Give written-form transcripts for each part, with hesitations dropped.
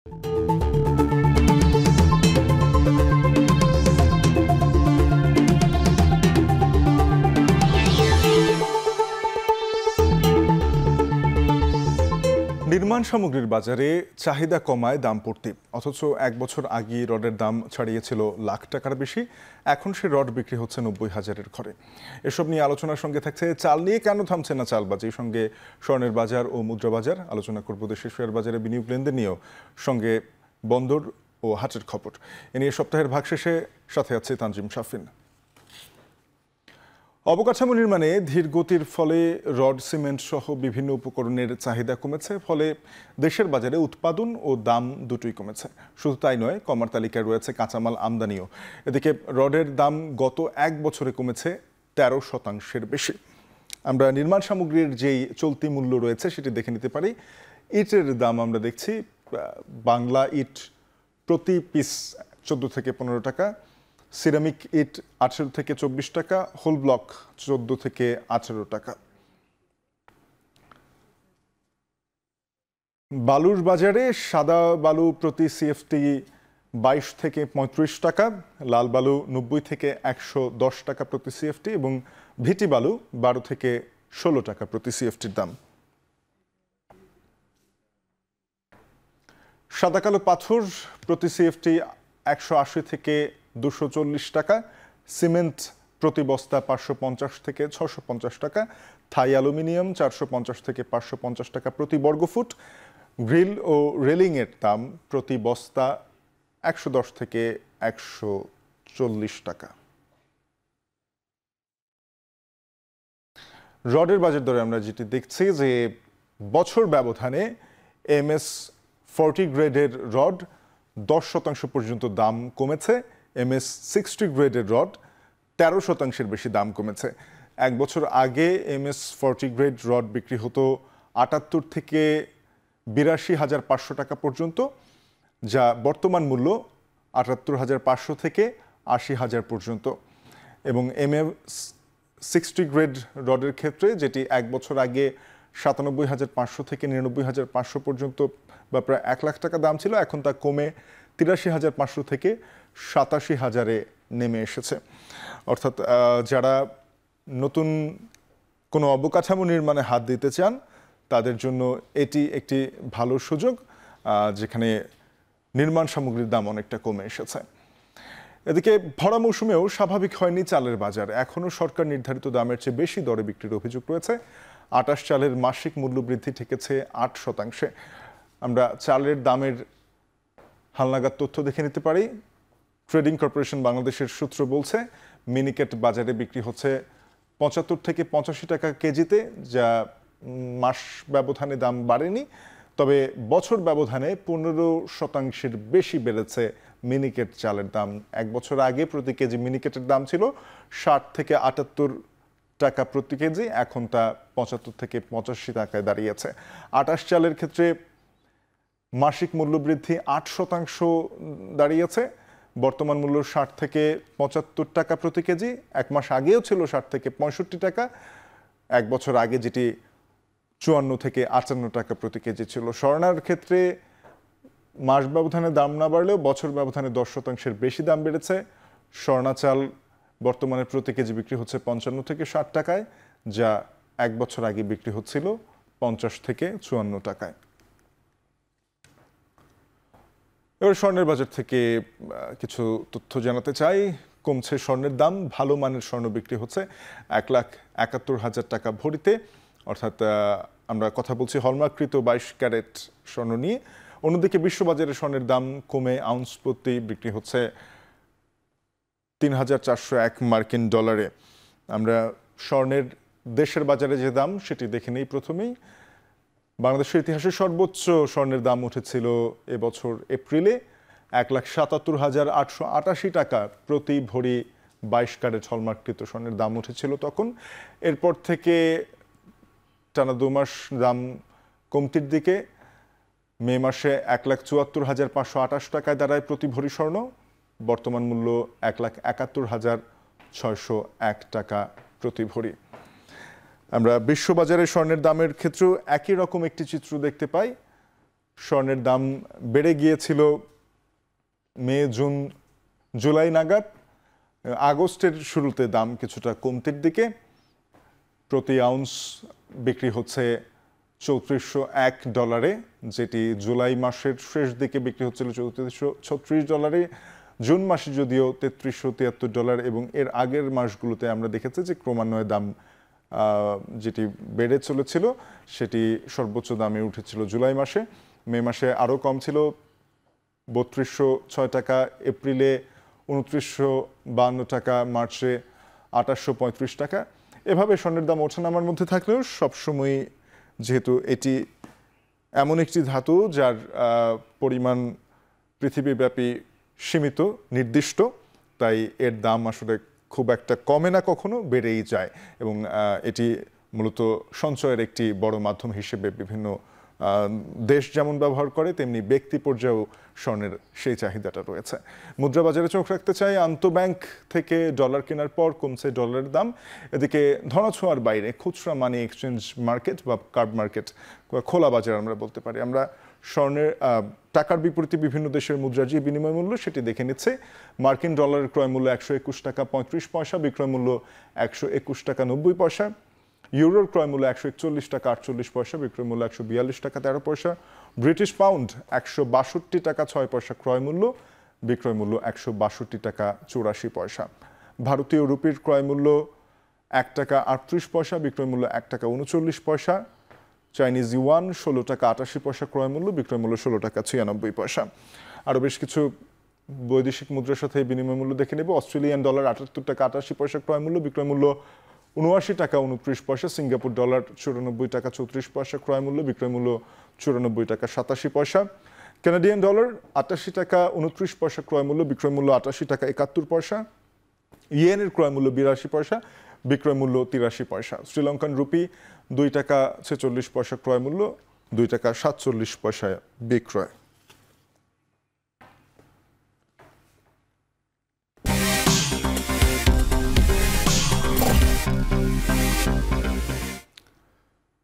নির্মাণ সামগ্রীর বাজারে চাহিদা কমায় দাম পড়তি, অথচ এক বছর আগে রডের দাম ছাড়িয়েছিল লাখ টাকার বেশি। এখন সে রড বিক্রি হচ্ছে 90,000-এর ঘরে। এসব নিয়ে আলোচনার সঙ্গে থাকছে চাল নিয়ে কেন থামছে না চালবাজি, সঙ্গে স্বর্ণের বাজার ও মুদ্রা বাজার। আলোচনা করব দেশের শেয়ার বাজারে বিনিয়োগ লেনদেন নিয়েও, সঙ্গে বন্দর ও হাটের খবর। এ নিয়ে সপ্তাহের ভাগশেষে সাথে আছে তানজিম শাফিন। অবকাঠামো নির্মাণে ধীর গতির ফলে রড, সিমেন্ট সহ বিভিন্ন উপকরণের চাহিদা কমেছে, ফলে দেশের বাজারে উৎপাদন ও দাম দুটোই কমেছে। শুধু তাই নয়, কমার তালিকায় রয়েছে কাঁচামাল আমদানিও। এদিকে রডের দাম গত এক বছরে কমেছে 13% বেশি। আমরা নির্মাণ সামগ্রীর যেই চলতি মূল্য রয়েছে সেটি দেখে নিতে পারি। ইটের দাম আমরা দেখছি, বাংলা ইট প্রতি পিস 14 থেকে 15 টাকা, সিরামিক ইট 18 থেকে 24 টাকা, হোল ব্লক 14 থেকে 18 টাকা। বালুর বাজারে সাদা বালু প্রতি সিএফটি 22 থেকে 35 টাকা, লাল বালু 90 থেকে 110 টাকা প্রতি সিএফটি এবং ভিটি বালু 12 থেকে 16 টাকা প্রতি সিএফটির দাম। সাদা কালো পাথর প্রতি সিএফটি 180 থেকে 240 টাকা, সিমেন্ট প্রতি বস্তা 550 থেকে 650 টাকা, থাই অ্যালুমিনিয়াম 450 থেকে 550 টাকা প্রতি বর্গফুট, গ্রিল ও রেলিংয়ের দাম প্রতি বস্তা 110 থেকে 140 টাকা। রডের বাজার দরে আমরা যেটি দেখছি যে বছর ব্যবধানে MS 40 গ্রেডের রড 10% পর্যন্ত দাম কমেছে, MS 60 গ্রেডের রড 13% বেশি দাম কমেছে। এক বছর আগে MS 40 গ্রেড রড বিক্রি হতো 78 থেকে 82,500 টাকা পর্যন্ত, যা বর্তমান মূল্য 78,500 থেকে 80,000 পর্যন্ত। এবং MS 60 গ্রেড রডের ক্ষেত্রে, যেটি এক বছর আগে 97,500 থেকে 99,500 পর্যন্ত বা প্রায় 1 লাখ টাকা দাম ছিল, এখন তা কমে 83,500 থেকে 87,000-এ নেমে এসেছে। অর্থাৎ যারা নতুন কোনো অবকাঠামো নির্মাণে হাত দিতে চান তাদের জন্য এটি একটি ভালো সুযোগ, যেখানে নির্মাণ সামগ্রীর দাম অনেকটা কমে এসেছে। এদিকে ভরা মৌসুমেও স্বাভাবিক হয়নি চালের বাজার। এখনও সরকার নির্ধারিত দামের চেয়ে বেশি দরে বিক্রির অভিযোগ রয়েছে। আটাশ চালের মাসিক মূল্য বৃদ্ধি ঠেকেছে 8%। আমরা চালের দামের হালনাগাদ তথ্য দেখে নিতে পারি। ট্রেডিং কর্পোরেশন বাংলাদেশের সূত্র বলছে, মিনিকেট বাজারে বিক্রি হচ্ছে 75 থেকে 85 টাকা কেজিতে, যা মাস ব্যবধানে দাম বাড়েনি, তবে বছর ব্যবধানে 15% বেশি বেড়েছে মিনিকেট চালের দাম। এক বছর আগে প্রতি কেজি মিনিকেটের দাম ছিল 60 থেকে 78 টাকা প্রতি কেজি, এখন তা 75 থেকে 85 টাকায় দাঁড়িয়েছে। আটাশ চালের ক্ষেত্রে মাসিক মূল্য বৃদ্ধি 8% দাঁড়িয়েছে। বর্তমান মূল্য 60 থেকে 75 টাকা প্রতি কেজি, এক মাস আগেও ছিল 60 থেকে 65 টাকা, এক বছর আগে যেটি 54 থেকে 58 টাকা প্রতি কেজি ছিল। স্বর্ণের ক্ষেত্রে মাস ব্যবধানে দাম না বাড়লেও বছর ব্যবধানে 10%-এর বেশি দাম বেড়েছে। স্বর্ণা চাল বর্তমানে প্রতি কেজি বিক্রি হচ্ছে 55 থেকে 60 টাকায়, যা এক বছর আগে বিক্রি হচ্ছিল 50 থেকে 54 টাকায়। এবার স্বর্ণের বাজার থেকে কিছু তথ্য জানাতে চাই। কমছে স্বর্ণের দাম, ভালো মানের স্বর্ণ বিক্রি হচ্ছে 1,71,000 টাকা ভরিতে, অর্থাৎ আমরা কথা বলছি হলমার্ককৃত 22 ক্যারেট স্বর্ণ নিয়ে। অন্যদিকে বিশ্ববাজারে স্বর্ণের দাম কমে আউন্স প্রতি বিক্রি হচ্ছে 3,401 মার্কিন ডলারে। আমরা স্বর্ণের দেশের বাজারে যে দাম সেটি দেখে নেই প্রথমেই। বাংলাদেশের ইতিহাসে সর্বোচ্চ স্বর্ণের দাম উঠেছিল এবছর এপ্রিলে 1,77,888 টাকা প্রতি ভরি 22 ক্যারেট হলমার্ককৃত স্বর্ণের দাম উঠেছিল তখন। এরপর থেকে টানা 2 মাস দাম কমতির দিকে। মে মাসে 1,74,528 টাকায় দাঁড়ায় প্রতি ভরি স্বর্ণ, বর্তমান মূল্য 1,71,601 টাকা প্রতি ভরি। আমরা বিশ্ববাজারে স্বর্ণের দামের ক্ষেত্রেও একই রকম একটি চিত্র দেখতে পাই। স্বর্ণের দাম বেড়ে গিয়েছিল মে, জুন, জুলাই নাগাদ। আগস্টের শুরুতে দাম কিছুটা কমতির দিকে। প্রতি আউন্স বিক্রি হচ্ছে $3401, যেটি জুলাই মাসের শেষ দিকে বিক্রি হচ্ছিল $3436। জুন মাসে যদিও $3373, এবং এর আগের মাসগুলোতে আমরা দেখেছি যে ক্রমান্বয়ে দাম যেটি বেড়ে চলেছিল সেটি সর্বোচ্চ দামে উঠেছিল জুলাই মাসে। মে মাসে আরও কম ছিল, $3206, এপ্রিলে $2952, মার্চে $2835। এভাবে স্বর্ণের দাম ওঠানামার মধ্যে থাকলেও সবসময়, যেহেতু এটি এমন একটি ধাতু যার পরিমাণ পৃথিবীব্যাপী সীমিত, নির্দিষ্ট, তাই এর দাম আসলে খুব একটা কমে না, কখনো বেড়েই যায়। এবং এটি মূলত সঞ্চয়ের একটি বড় মাধ্যম হিসেবে বিভিন্ন দেশ যেমন ব্যবহার করে, তেমনি ব্যক্তি পর্যায়েও স্বর্ণের সেই চাহিদাটা রয়েছে। মুদ্রা বাজারে চোখ রাখতে চাই। আন্তঃব্যাংক থেকে ডলার কেনার পর কমছে ডলারের দাম। এদিকে ধরাছোঁয়ার বাইরে খুচরা মানি এক্সচেঞ্জ মার্কেট বা কার্ড মার্কেট, খোলা বাজার আমরা বলতে পারি, আমরা স্বর্ণের টাকার বিপরীতে বিভিন্ন দেশের মুদ্রার যে বিনিময় মূল্য সেটি দেখে নিচ্ছে। মার্কিন ডলারের ক্রয় মূল্য $121.35, বিক্রয় মূল্য $121.90। ইউরোর ক্রয় মূল্য $141.48, বিক্রয় মূল্য $142.13। ব্রিটিশ পাউন্ড $162.06 ক্রয় মূল্য, বিক্রয় মূল্য $162.84। ভারতীয় রুপির ক্রয় মূল্য $1.38, বিক্রয় মূল্য $1.39। চাইনিজ ইউয়ান $16.88 ক্রয় মূল্য, বিক্রয় মূল্য $16.96। আরও বেশ কিছু বৈদেশিক মুদ্রার সাথে বিনিময় মূল্য দেখে নেব। অস্ট্রেলিয়ান ডলার $78.88 ক্রয় মূল্য, বিক্রয় মূল্য $79.29। সিঙ্গাপুর ডলার $94.34 ক্রয় মূল্য, বিক্রয় মূল্য $94.87। কানাডিয়ান ডলার $88.29 ক্রয় মূল্য, বিক্রয় মূল্য $88.71। ইয়েনের ক্রয় মূল্য $82, বিক্রয় মূল্য $83। শ্রীলঙ্কান রুপি $2.46 ক্রয় মূল্য, $2.47 বিক্রয়।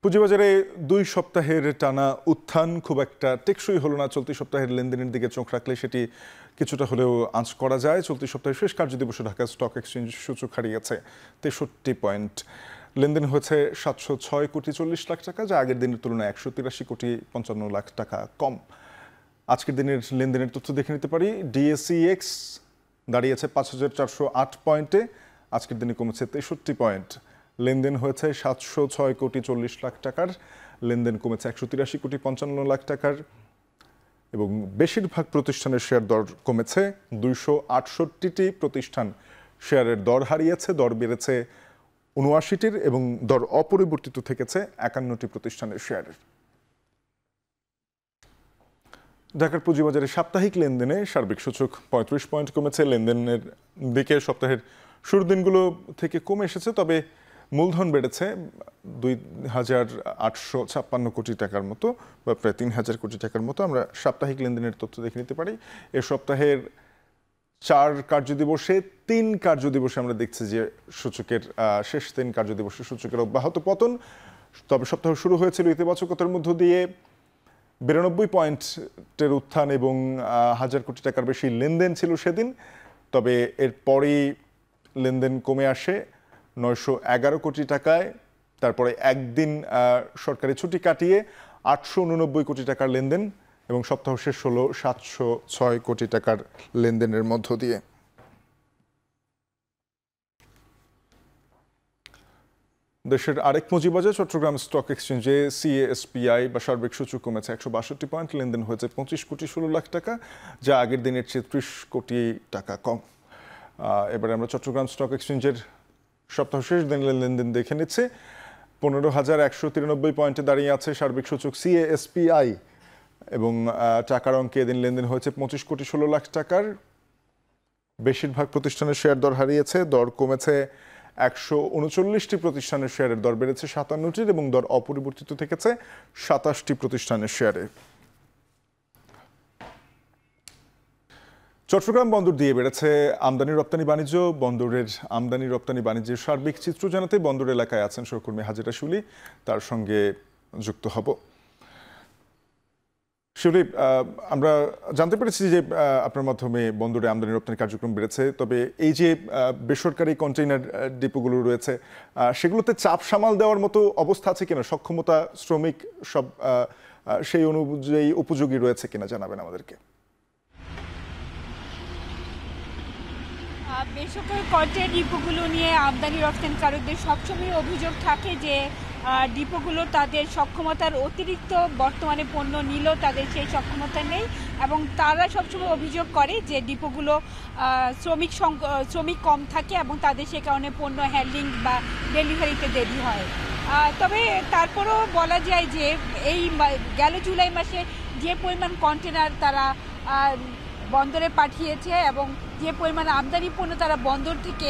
পুঁজিবাজারে 2 সপ্তাহের টানা উত্থান খুব একটা টেকসই হলো না। চলতি সপ্তাহের লেনদেনের দিকে চোখ রাখলে সেটি কিছুটা হলেও আঁচ করা যায়। চলতি সপ্তাহের শেষ কার্যদিবসে ঢাকা স্টক এক্সচেঞ্জ সূচক হারিয়েছে 63 পয়েন্ট। লেনদেন হয়েছে 706.40 টাকা, যা আগের দিনের তুলনায় 183.55 টাকা কম। আজকের দিনের লেনদেনের তথ্য দেখে নিতে পারি। ডিএসইএক্স দাঁড়িয়েছে 5408 পয়েন্টে, আজকের দিনে কমেছে 63 পয়েন্ট। লেনদেন হয়েছে 706.40 টাকার, লেনদেন কমেছে 183.55 টাকার, এবং বেশিরভাগ প্রতিষ্ঠানের শেয়ার দর কমেছে। 268টি প্রতিষ্ঠান শেয়ারের দর হারিয়েছে, দর বেড়েছে 79টির, এবং দর অপরিবর্তিত থেকেছে 51টি প্রতিষ্ঠানের শেয়ারের। ঢাকার পুঁজিবাজারে সাপ্তাহিক লেনদেনে সার্বিক সূচক 35 পয়েন্ট কমেছে। লেনদেনের দিকে সপ্তাহের শুরুর দিনগুলো থেকে কমে এসেছে, তবে মূলধন বেড়েছে 2,856 কোটি টাকার মতো, বা প্রায় 3,000 কোটি টাকার মতো। আমরা সাপ্তাহিক লেনদেনের তথ্য দেখে নিতে পারি। এ সপ্তাহের 4 কার্যদিবসে 3 কার্যদিবসে আমরা দেখছি যে সূচকের শেষ 3 কার্যদিবসে সূচকের অব্যাহত পতন। তবে সপ্তাহ শুরু হয়েছিল ইতিবাচকতার মধ্য দিয়ে। 92 পয়েন্টের উত্থান এবং 1,000 কোটি টাকার বেশি লেনদেন ছিল সেদিন। তবে এরপরই লেনদেন কমে আসে 911 কোটি টাকায়। তারপরে একদিন সরকারি ছুটি কাটিয়ে 889 কোটি টাকার লেনদেন, এবং সপ্তাহ শেষ হলো 706 কোটি টাকার লেনদেনের মধ্য দিয়ে। দেশের আরেক পুঁজিবাজার চট্টগ্রাম স্টক এক্সচেঞ্জে সিএএসপিআই বা সার্বিক সূচক কমেছে 162 পয়েন্ট, লেনদেন হয়েছে 25.16 টাকা, যা আগের দিনের চেয়ে 30 কোটি টাকা কম। এবারে আমরা চট্টগ্রাম স্টক এক্সচেঞ্জের সপ্তাহ শেষ দিনের লেনদেন দেখে নিচ্ছে। 15,193 পয়েন্টে দাঁড়িয়ে আছে সার্বিক সূচক সিএএসপিআই, এবং টাকার অঙ্কে এদিন লেনদেন হয়েছে 25.16 টাকার। বেশিরভাগ প্রতিষ্ঠানের শেয়ার দর হারিয়েছে, দর কমেছে 139টি প্রতিষ্ঠানের শেয়ারের দর বেড়েছে 57টির, এবং দর অপরিবর্তিত থেকেছে 27টি প্রতিষ্ঠানের শেয়ারে। চট্টগ্রাম বন্দর দিয়ে বেড়েছে আমদানি রপ্তানি বাণিজ্য। বন্দরের আমদানি রপ্তানি বাণিজ্যের সার্বিক চিত্র জানাতে বন্দর এলাকায় আছেন সহকর্মী হাজিরা শুলি, তার সঙ্গে যুক্ত হব। শিউলি, আমরা জানতে পেরেছি যে আপনার মাধ্যমে বন্দরে আমদানি রপ্তানি কার্যক্রম বেড়েছে, তবে এই যে বেসরকারি কন্টেইনার ডিপোগুলো রয়েছে সেগুলোতে চাপ সামাল দেওয়ার মতো অবস্থা আছে কিনা, সক্ষমতা, শ্রমিক সব সেই অনুযায়ী উপযোগী রয়েছে কিনা জানাবেন আমাদেরকে। বেসরকারি কন্টেইনার ডিপোগুলো নিয়ে আমদানি রপ্তানিকারকদের সবসময় অভিযোগ থাকে যে ডিপোগুলো তাদের সক্ষমতার অতিরিক্ত বর্তমানে পণ্য নিলেও তাদের সেই সক্ষমতা নেই, এবং তারা সবসময় অভিযোগ করে যে ডিপোগুলো শ্রমিক কম থাকে এবং তাদের সে কারণে পণ্য হ্যান্ডলিং বা ডেলিভারিতে দেরি হয়। তবে তারপরেও বলা যায় যে এই গেল জুলাই মাসে যে পরিমাণ কন্টেনার তারা বন্দরে পাঠিয়েছে এবং যে পরিমাণ আমদানি পণ্য তারা বন্দর থেকে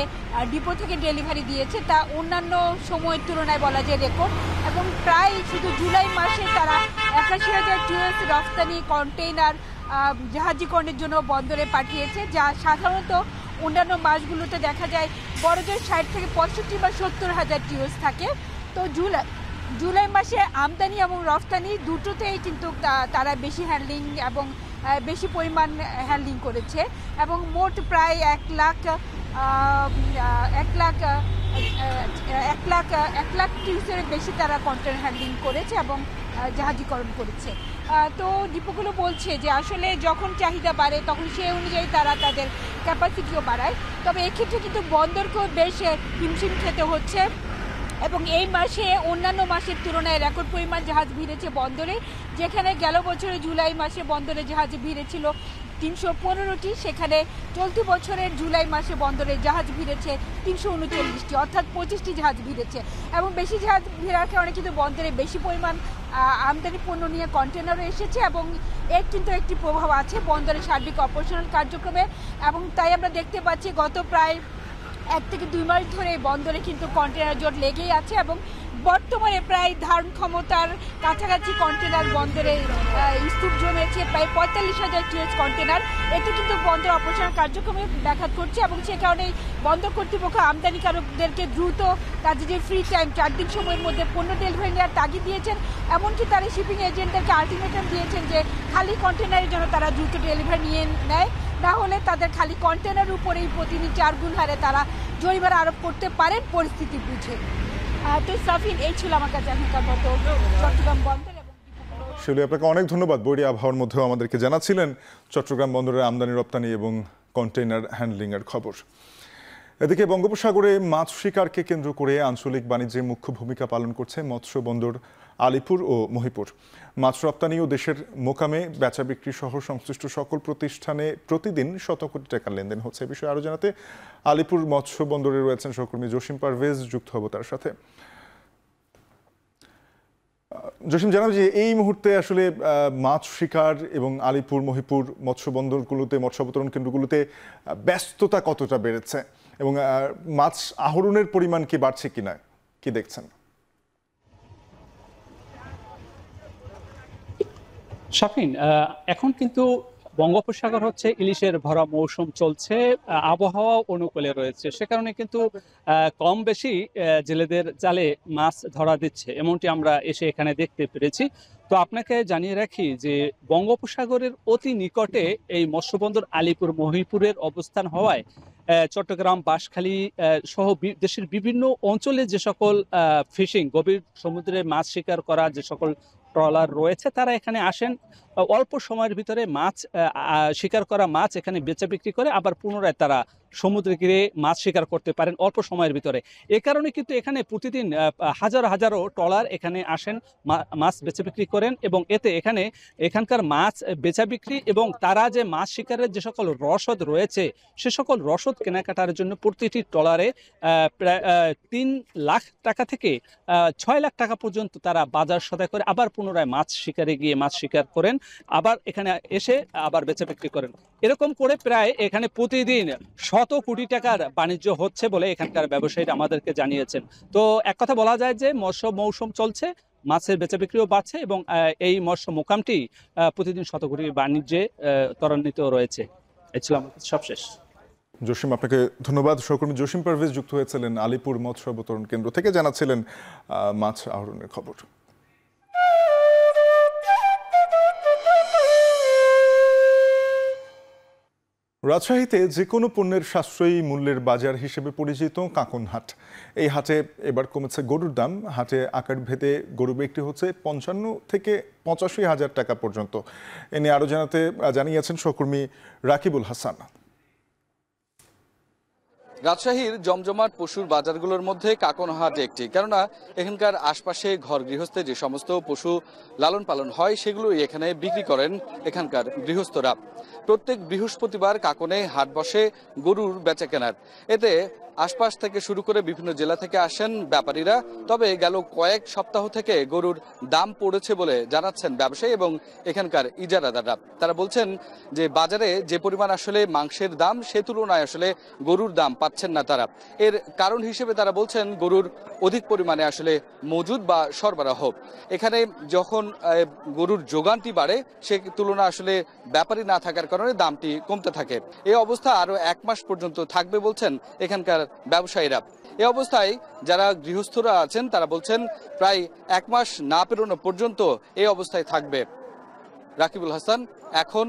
ডিপো থেকে ডেলিভারি দিয়েছে তা অন্যান্য সময়ের তুলনায় বলা যায় রেকর্ড, এবং প্রায় শুধু জুলাই মাসে তারা ৮১,০০০ টিউএস রফতানি কন্টেইনার জাহাজীকরণের জন্য বন্দরে পাঠিয়েছে, যা সাধারণত অন্যান্য মাসগুলোতে দেখা যায় বড়জোর ৬০ থেকে ৬৫ বা ৭০,০০০ টিউএস থাকে। তো জুলাই মাসে আমদানি এবং রফতানি দুটোতেই কিন্তু তারা বেশি হ্যান্ডলিং এবং বেশি পরিমাণ হ্যান্ডলিং করেছে, এবং মোট প্রায় ১ লাখ টিউসের বেশি তারা কন্টেনার হ্যান্ডলিং করেছে এবং জাহাজীকরণ করেছে। তো ডিপোগুলো বলছে যে আসলে যখন চাহিদা বাড়ে তখন সেই অনুযায়ী তারা তাদের ক্যাপাসিটিও বাড়ায়, তবে এক্ষেত্রে কিন্তু বন্দরকেও বেশ হিমশিম খেতে হচ্ছে, এবং এই মাসে অন্যান্য মাসের তুলনায় রেকর্ড পরিমাণ জাহাজ ভিড়েছে বন্দরে। যেখানে গেল বছরে জুলাই মাসে বন্দরে জাহাজ ভিড়েছিল ৩১৫টি, সেখানে চলতি বছরের জুলাই মাসে বন্দরে জাহাজ ভিড়েছে ৩৩৯টি, অর্থাৎ ২৫টি জাহাজ ভিড়েছে। এবং বেশি জাহাজ ভিড়ার কারণে কিন্তু বন্দরে বেশি পরিমাণ আমদানি পণ্য নিয়ে কন্টেনারও এসেছে, এবং এর কিন্তু একটি প্রভাব আছে বন্দরের সার্বিক অপারেশনাল কার্যক্রমে। এবং তাই আমরা দেখতে পাচ্ছি গত প্রায় ১ থেকে ২ মাস ধরে বন্দরে কিন্তু কন্টেনার জট লেগেই আছে, এবং বর্তমানে প্রায় ধারণ ক্ষমতার কাছাকাছি কন্টেনার বন্দরে স্তূপ জমেছে, প্রায় ৪৫,০০০ টিউএস কন্টেনার। এটি কিন্তু বন্দর অপারেশনাল কার্যক্রমে ব্যাঘাত করছে, এবং সে কারণেই বন্দর কর্তৃপক্ষ আমদানিকারকদেরকে দ্রুত তাদের যে ফ্রি টাইম ৪ দিন সময়ের মধ্যে পণ্য ডেলিভারি নেওয়ার তাগিদ দিয়েছেন। এমনকি তারা শিপিং এজেন্টদেরকে আলটিমেটাম দিয়েছেন যে খালি কন্টেনারের জন্য তারা দ্রুত ডেলিভারি নিয়ে নেয়, না হলে তাদের খালি কন্টেনার উপরেই প্রতিদিন ৪ গুণ হারে তারা জরিমানা আরোপ করতে পারেন পরিস্থিতি বুঝে। তো সাফিন, এই ছিল আমার কাছে এখনকার মতো চট্টগ্রাম বন্দর। শিউলি, আপনাকে অনেক ধন্যবাদ। বৈরী আবহাওয়ার মধ্যেও আমাদেরকে জানাচ্ছিলেন চট্টগ্রাম বন্দরের আমদানি রপ্তানি এবং কন্টেইনার হ্যান্ডলিংয়ের খবর। এদিকে বঙ্গোপসাগরে মাছ শিকারকে কেন্দ্র করে আঞ্চলিক বাণিজ্যে মুখ্য ভূমিকা পালন করছে মৎস্য বন্দর আলিপুর ও মহিপুর। মাছ রপ্তানি ও দেশের মোকামে বেচা বিক্রি সহ সংশ্লিষ্ট সকল প্রতিষ্ঠানে প্রতিদিন শত কোটি টাকার লেনদেন হচ্ছে। এ বিষয়ে আরও জানাতে আলিপুর মৎস্য বন্দরে রয়েছেন সহকর্মী জসিম পারভেজ, যুক্ত হব তার সাথে। জসিম, জানাব যে এই মুহূর্তে আসলে মাছ শিকার এবং আলিপুর মহিপুর মৎস্য বন্দরগুলোতে, মৎস্য অবতরণ কেন্দ্রগুলোতে ব্যস্ততা কতটা বেড়েছে এবং মাছ আহরণের পরিমাণ কি বাড়ছে কিনা, কি দেখছেন? শাফিন, এখন কিন্তু বঙ্গোপসাগর হচ্ছে ইলিশের ভরা মৌসুম চলছে, আবহাওয়া অনুকূলে রয়েছে, সে কারণে কিন্তু কম বেশি জেলেদের জালে মাছ ধরা দিচ্ছে, এমনটি আমরা এসে এখানে দেখতে পেরেছি। তো আপনাকে জানিয়ে রাখি যে বঙ্গোপসাগরের অতি নিকটে এই মৎস্যবন্দর আলিপুর মহিপুরের অবস্থান হওয়ায় চট্টগ্রাম, বাঁশখালী সহ দেশের বিভিন্ন অঞ্চলে যে সকল ফিশিং, গভীর সমুদ্রে মাছ শিকার করা যে সকল ট্রলার রয়েছে তারা এখানে আসেন, অল্প সময়ের ভিতরে মাছ শিকার করা মাছ এখানে বেচা বিক্রি করে আবার পুনরায় তারা সমুদ্রে গিয়ে মাছ শিকার করতে পারেন অল্প সময়ের ভিতরে। এ কারণে কিন্তু এখানে প্রতিদিন হাজারো ট্রলার এখানে আসেন, মাছ বেচা বিক্রি করেন, এবং এতে এখানকার মাছ বেচা বিক্রি এবং তারা যে মাছ শিকারের যে সকল রসদ রয়েছে সে সকল রসদ কেনাকাটার জন্য প্রতিটি ট্রলারে প্রায় ৩ লাখ টাকা থেকে ৬ লাখ টাকা পর্যন্ত তারা বাজার সদাই করে আবার পুনরায় মাছ শিকারে গিয়ে মাছ শিকার করেন, আবার এখানে এসে আবার বেচা বিক্রি করেন। এরকম করে প্রায় এখানে প্রতিদিন ১০০ কোটি টাকার বাণিজ্য হচ্ছে বলে এখানকার ব্যবসায়ীরা আমাদেরকে জানিয়েছেন। তো এক কথা বলা যায় যে মৎস্য মৌসুম চলছে, মাছের বেচা বিক্রিও বাড়ছে এবং এই মৎস্য মোকামটি প্রতিদিন ১০০ কোটি বাণিজ্যে ত্বরান্বিত রয়েছে। এই ছিল আমার সবশেষ। জসিম, আপনাকে ধন্যবাদ। সহকর্মী জসিম পারভেজ যুক্ত হয়েছিলেন আলিপুর মৎস্য অবতরণ কেন্দ্র থেকে, জানাচ্ছিলেন মাছ আহরণের খবর। রাজশাহীতে যে কোনো পণ্যের সাশ্রয়ী মূল্যের বাজার হিসেবে পরিচিত কাঁকনহাট। এই হাটে এবার কমেছে গরুর দাম। হাটে আকার ভেদে গরু বিক্রি হচ্ছে 55 থেকে 85 হাজার টাকা পর্যন্ত। এ নিয়ে আরো জানিয়েছেন সহকর্মী রাকিবুল হাসান। রাজশাহীর জমজমাট পশুর বাজারগুলোর মধ্যে কাঁকনহাট একটি, কেননা এখানকার আশপাশে ঘর গৃহস্থে যে সমস্ত পশু লালন পালন হয় সেগুলোই এখানে বিক্রি করেন এখানকার গৃহস্থরা। প্রত্যেক বৃহস্পতিবার কাঁকনে হাট বসে গরুর বেচা কেনার। এতে আশপাশ থেকে শুরু করে বিভিন্ন জেলা থেকে আসেন ব্যাপারীরা। তবে গেল কয়েক সপ্তাহ থেকে গরুর দাম পড়েছে বলে জানাচ্ছেন ব্যবসায়ী এবং এখানকার ইজারাদাররা। তারা বলছেন যে বাজারে যে পরিমাণ আসলে মাংসের দাম সে তুলনায় আসলে গরুর দাম পাচ্ছেন না তারা। এর কারণ হিসেবে তারা বলছেন গরুর অধিক পরিমাণে আসলে মজুদ বা সরবরাহ। এখানে যখন গরুর যোগানটি বাড়ে সে তুলনা আসলে ব্যাপারী না থাকার কারণে দামটি কমতে থাকে। এই অবস্থা আরো 1 মাস পর্যন্ত থাকবে বলছেন এখানকার ব্যবসায়ীরা। এই অবস্থায় যারা গৃহস্থরা আছেন তারা বলছেন প্রায় 1 মাস না পেরোনো পর্যন্ত এই অবস্থায় থাকবে। রাকিবুল হাসান, এখন,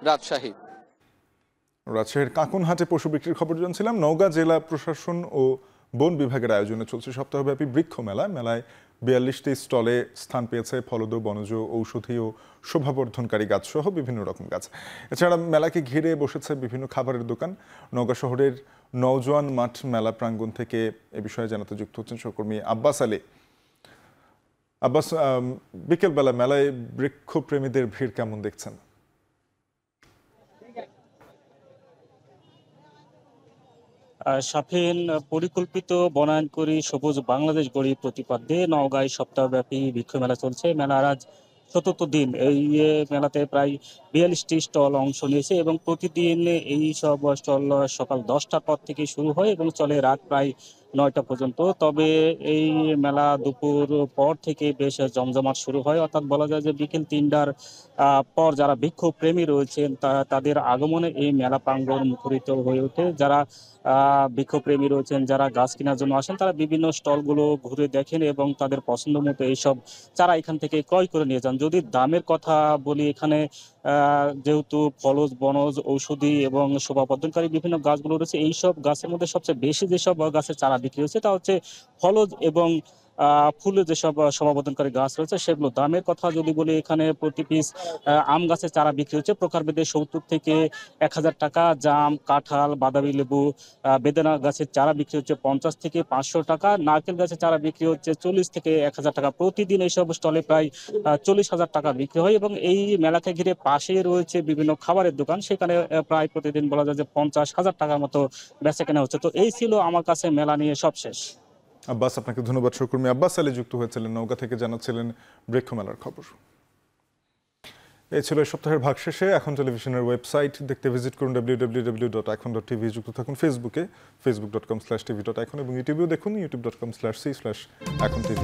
রাজশাহী। রাজশাহীর কাঁকনহাটে পশু বিক্রির খবর জানছিলাম। নওগাঁ জেলা প্রশাসন ও বন বিভাগের আয়োজনে চলছে সপ্তাহব্যাপী বৃক্ষ মেলা। মেলায় 42টি স্টলে স্থান পেয়েছে ফলদ, বনজ, ঔষধি ও শোভাবর্ধনকারী গাছ সহ বিভিন্ন রকম গাছ। এছাড়া মেলাকে ঘিরে বসেছে বিভিন্ন খাবারের দোকান। নওগাঁ শহরের নওজোয়ান মাঠ মেলা প্রাঙ্গণ থেকে এ বিষয়ে জানাতে যুক্ত হচ্ছেন সহকর্মী আব্বাস আলী। আব্বাস, বিকেলবেলা মেলায় বৃক্ষপ্রেমীদের ভিড় কেমন দেখছেন? শাফিন, পরিকল্পিত বনায়ন করি সবুজ বাংলাদেশ গড়ি প্রতিপাদ্যে নওগাঁয় সপ্তাহব্যাপী বৃক্ষ মেলা চলছে। মেলার আজ ৭৪ দিন। এই মেলাতে প্রায় 42টি স্টল অংশ নিয়েছে এবং প্রতিদিন এই সব স্টল সকাল 10টার পর থেকে শুরু হয় এবং চলে রাত প্রায় 9টা পর্যন্ত। তবে এই মেলা দুপুর পর থেকে বেশ জমজমাট শুরু হয়, অর্থাৎ বলা যায় যে বিকেল 3টার পর যারা বৃক্ষপ্রেমী রয়েছেন তাদের আগমনে এই মেলা প্রাঙ্গণ মুখরিত হয়ে ওঠে। যারা বৃক্ষপ্রেমী রয়েছেন, যারা গাছ কেনার জন্য আসেন, তারা বিভিন্ন স্টলগুলো ঘুরে দেখেন এবং তাদের পছন্দ মতো এইসব চারা এখান থেকে ক্রয় করে নিয়ে যান। যদি দামের কথা বলি, এখানে যেহেতু ফলজ, বনজ, ঔষধি এবং শোভাবর্ধনকারী বিভিন্ন গাছগুলো রয়েছে, এইসব গাছের মধ্যে সবচেয়ে বেশি যেসব গাছের চারা বিক্রি হচ্ছে তা হচ্ছে ফলজ এবং ফুলের যেসব শোভাবর্ধনকারী গাছ রয়েছে সেগুলো। দামের কথা যদি বলি, এখানে প্রতি পিস আম গাছের চারা বিক্রি হচ্ছে প্রকারভেদে 70 থেকে 1000 টাকা। জাম, কাঁঠাল, বাদামি লেবু, বেদানা গাছের চারা বিক্রি হচ্ছে 50 থেকে 500 টাকা। নারকেল গাছের চারা বিক্রি হচ্ছে 40 থেকে 1000 টাকা। প্রতিদিন এইসব স্টলে প্রায় 40,000 টাকা বিক্রি হয় এবং এই মেলাকে ঘিরে পাশে রয়েছে বিভিন্ন খাবারের দোকান, সেখানে প্রায় প্রতিদিন বলা যায় যে 50,000 টাকার মতো বেচা কেনা হচ্ছে। তো এই ছিল আমার কাছে মেলা নিয়ে সবশেষ। আব্বাস, আপনাকে ধন্যবাদ। সহকর্মী আব্বাস আলী যুক্ত হয়েছিলেন নওগাঁ থেকে, জানাচ্ছিলেন বৃক্ষ মেলার খবর। এই ছিল এই সপ্তাহের ভাগশেষে। এখন টেলিভিশনের ওয়েবসাইট দেখতে ভিজিট করুন www.icon.tv। যুক্ত থাকুন ফেসবুকে facebook.com/tv.icon এবং ইউটিউবেও দেখুন youtube.com/c/icontv।